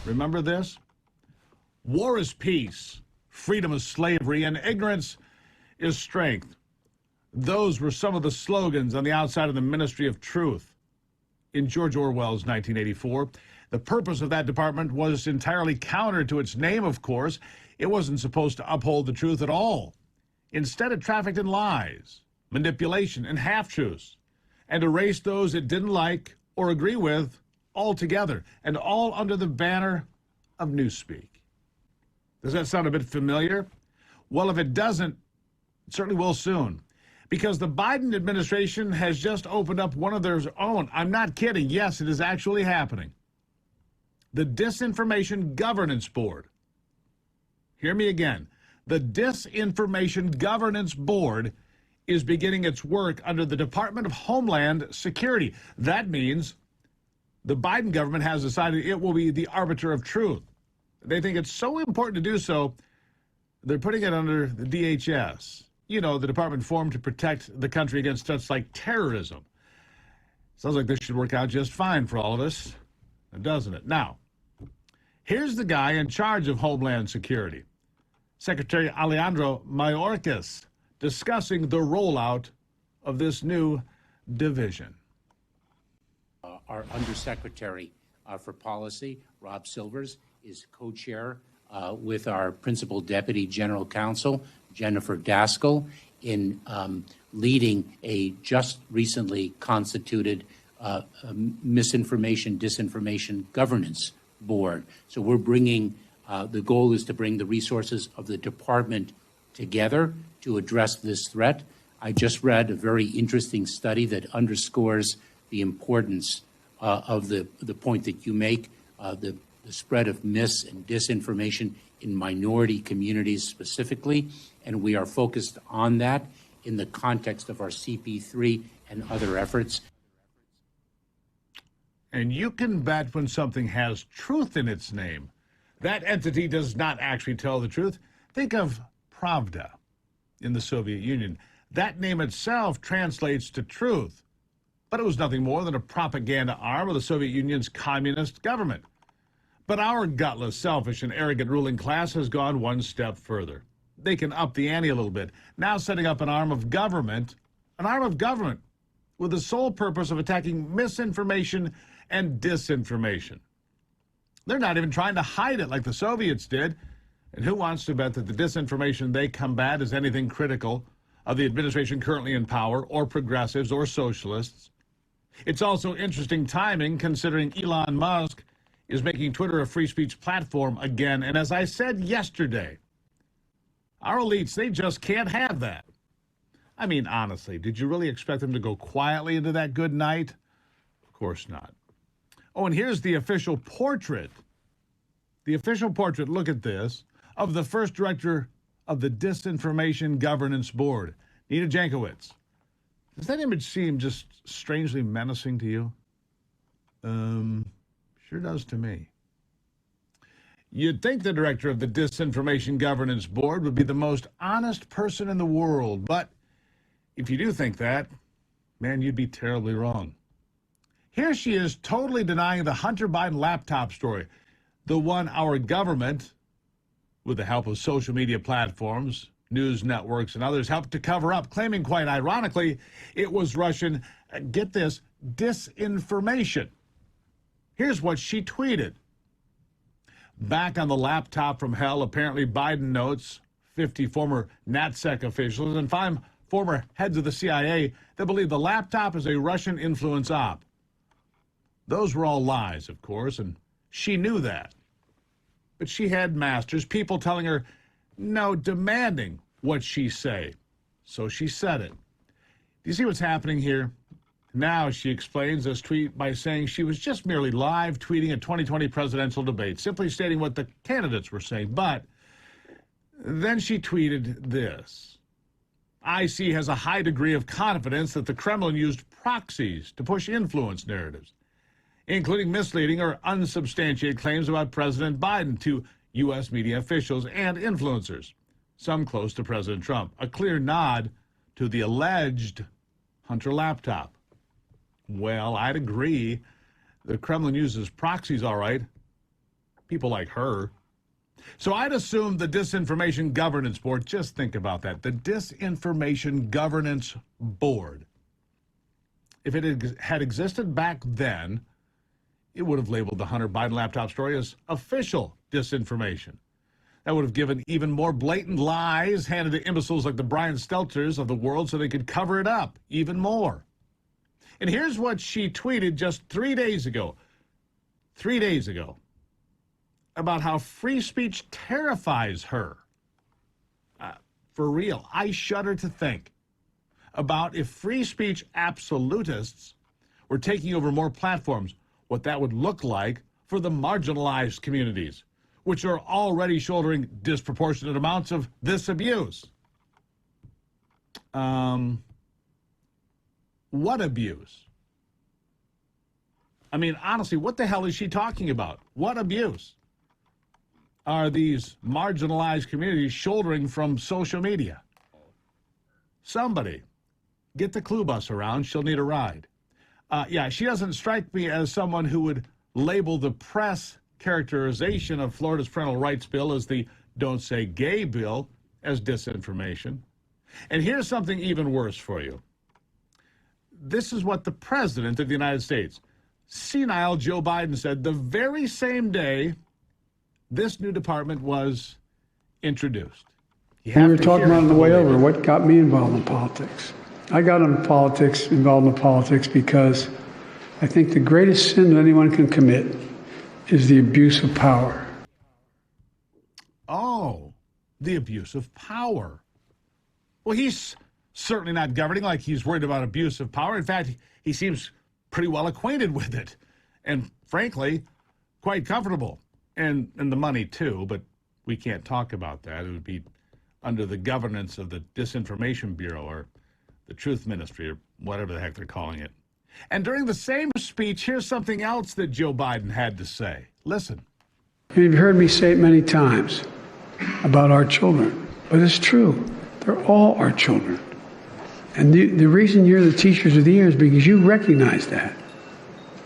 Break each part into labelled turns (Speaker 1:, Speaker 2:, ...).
Speaker 1: Remember this? War is peace, freedom is slavery, and ignorance is strength. Those were some of the slogans on the outside of the Ministry of Truth in George Orwell's 1984. The purpose of that department was entirely counter to its name, of course. It wasn't supposed to uphold the truth at all. Instead, it trafficked in lies, manipulation, and half-truths, and erased those it didn't like or agree with altogether, and all under the banner of newspeak. Does that sound a bit familiar? Well, if it doesn't, it certainly will soon, because the Biden administration has just opened up one of their own. I'm not kidding. Yes, it is actually happening. The Disinformation Governance Board. Hear me again. The Disinformation Governance Board is beginning its work under the Department of Homeland Security. That means the Biden government has decided it will be the arbiter of truth. They think it's so important to do so, they're putting it under the DHS. You know, the department formed to protect the country against threats like terrorism. Sounds like this should work out just fine for all of us, doesn't it? Now, here's the guy in charge of Homeland Security, Secretary Alejandro Mayorkas, discussing the rollout of this new division.
Speaker 2: Our Undersecretary for Policy, Rob Silvers, is co-chair with our Principal Deputy General Counsel, Jennifer Daskal, in leading a just recently constituted Misinformation, Disinformation Governance Board. So we're bringing, the goal is to bring the resources of the department together to address this threat. I just read a very interesting study that underscores the importance of the point that you make, the spread of mis and disinformation in minority communities specifically, and we are focused on that in the context of our CP3 and other efforts.
Speaker 1: And you can bet when something has truth in its name, that entity does not actually tell the truth. Think of Pravda in the Soviet Union. That name itself translates to truth, but it was nothing more than a propaganda arm of the Soviet Union's communist government. But our gutless, selfish, and arrogant ruling class has gone one step further. They can up the ante a little bit, now setting up an arm of government with the sole purpose of attacking misinformation and disinformation. They're not even trying to hide it like the Soviets did. And who wants to bet that the disinformation they combat is anything critical of the administration currently in power, or progressives, or socialists? It's also interesting timing, considering Elon Musk is making Twitter a free speech platform again. And as I said yesterday, our elites, they just can't have that. I mean, honestly, did you really expect them to go quietly into that good night? Of course not. Oh, and here's the official portrait. The official portrait, look at this, of the first director of the Disinformation Governance Board, Nina Jankowicz. Does that image seem just strangely menacing to you? Sure does to me. You'd think the director of the Disinformation Governance Board would be the most honest person in the world, but if you do think that, man, you'd be terribly wrong. Here she is totally denying the Hunter Biden laptop story, the one our government, with the help of social media platforms, news networks, and others, helped to cover up, claiming quite ironically it was Russian, get this, disinformation. Here's what she tweeted. Back on the laptop from hell, apparently Biden notes 50 former NatSec officials and 5 former heads of the CIA that believe the laptop is a Russian influence op. Those were all lies, of course, and she knew that. But she had masters, people telling her, no, demanding what she say. So she said it. Do you see what's happening here? Now she explains this tweet by saying she was just merely live tweeting a 2020 presidential debate, simply stating what the candidates were saying. But then she tweeted this. IC has a high degree of confidence that the Kremlin used proxies to push influence narratives, including misleading or unsubstantiated claims about President Biden to U.S. media officials and influencers, some close to President Trump. A clear nod to the alleged Hunter laptop. Well, I'd agree. The Kremlin uses proxies, all right. people like her. So I'd assume the Disinformation Governance Board, just think about that, the Disinformation Governance Board, if it had existed back then, it would have labeled the Hunter Biden laptop story as official disinformation. That would have given even more blatant lies handed to imbeciles like the Brian Stelters of the world so they could cover it up even more. And here's what she tweeted just 3 days ago. 3 days ago. About how free speech terrifies her. For real, I shudder to think about if free speech absolutists were taking over more platforms, what that would look like for the marginalized communities, which are already shouldering disproportionate amounts of this abuse. What abuse? I mean, honestly, what the hell is she talking about? What abuse are these marginalized communities shouldering from social media? Somebody, get the clue bus around. She'll need a ride. Yeah, she doesn't strike me as someone who would label the press characterization of Florida's parental rights bill as the Don't Say Gay bill as disinformation. And here's something even worse for you. This is what the President of the United States, senile Joe Biden, said the very same day this new department was introduced.
Speaker 3: We were talking about on the way over what got me involved in politics. I got involved in politics because I think the greatest sin that anyone can commit is the abuse of power.
Speaker 1: Oh, the abuse of power. Well, he's certainly not governing like he's worried about abuse of power. In fact, he seems pretty well acquainted with it. And frankly, quite comfortable. And the money, too. But we can't talk about that. It would be under the governance of the Disinformation Bureau or the Truth Ministry or whatever the heck they're calling it. And during the same speech, here's something else that Joe Biden had to say. Listen.
Speaker 3: You've heard me say it many times about our children, but it's true. They're all our children. And the reason you're the teachers of the year is because you recognize that.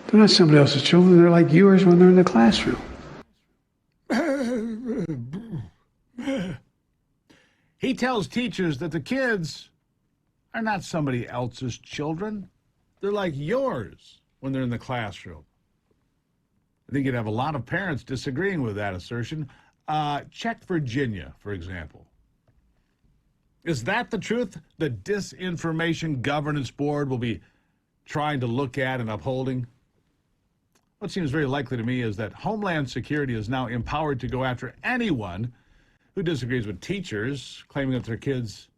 Speaker 3: They're not somebody else's children. They're like yours when they're in the classroom.
Speaker 1: He tells teachers that the kids are not somebody else's children. They're like yours when they're in the classroom. I think you'd have a lot of parents disagreeing with that assertion. Check Virginia, for example. Is that the truth the Disinformation Governance Board will be trying to look at and upholding? What seems very likely to me is that Homeland Security is now empowered to go after anyone who disagrees with teachers, claiming that their kids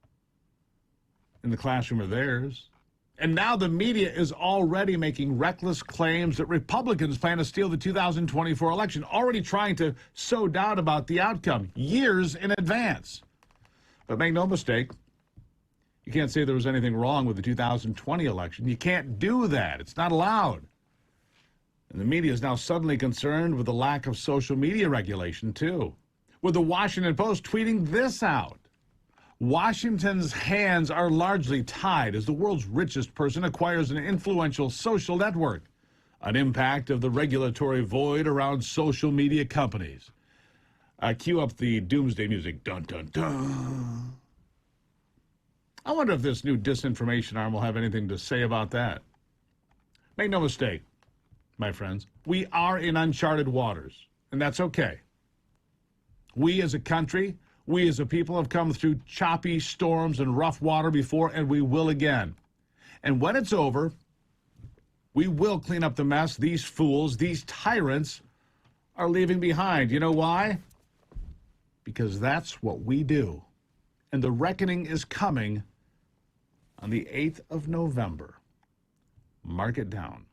Speaker 1: in the classroom are theirs. And now the media is already making reckless claims that Republicans plan to steal the 2024 election, already trying to sow doubt about the outcome years in advance. But make no mistake, you can't say there was anything wrong with the 2020 election. You can't do that. It's not allowed. And the media is now suddenly concerned with the lack of social media regulation, too. With the Washington Post tweeting this out. Washington's hands are largely tied as the world's richest person acquires an influential social network, an impact of the regulatory void around social media companies. Cue up the doomsday music. Dun, dun, dun. I wonder if this new disinformation arm will have anything to say about that. Make no mistake, my friends, we are in uncharted waters, and that's okay. We as a country, we as a people have come through choppy storms and rough water before, and we will again. And when it's over, we will clean up the mess these fools, these tyrants are leaving behind. You know why? Because that's what we do. And the reckoning is coming on the 8th of November. Mark it down.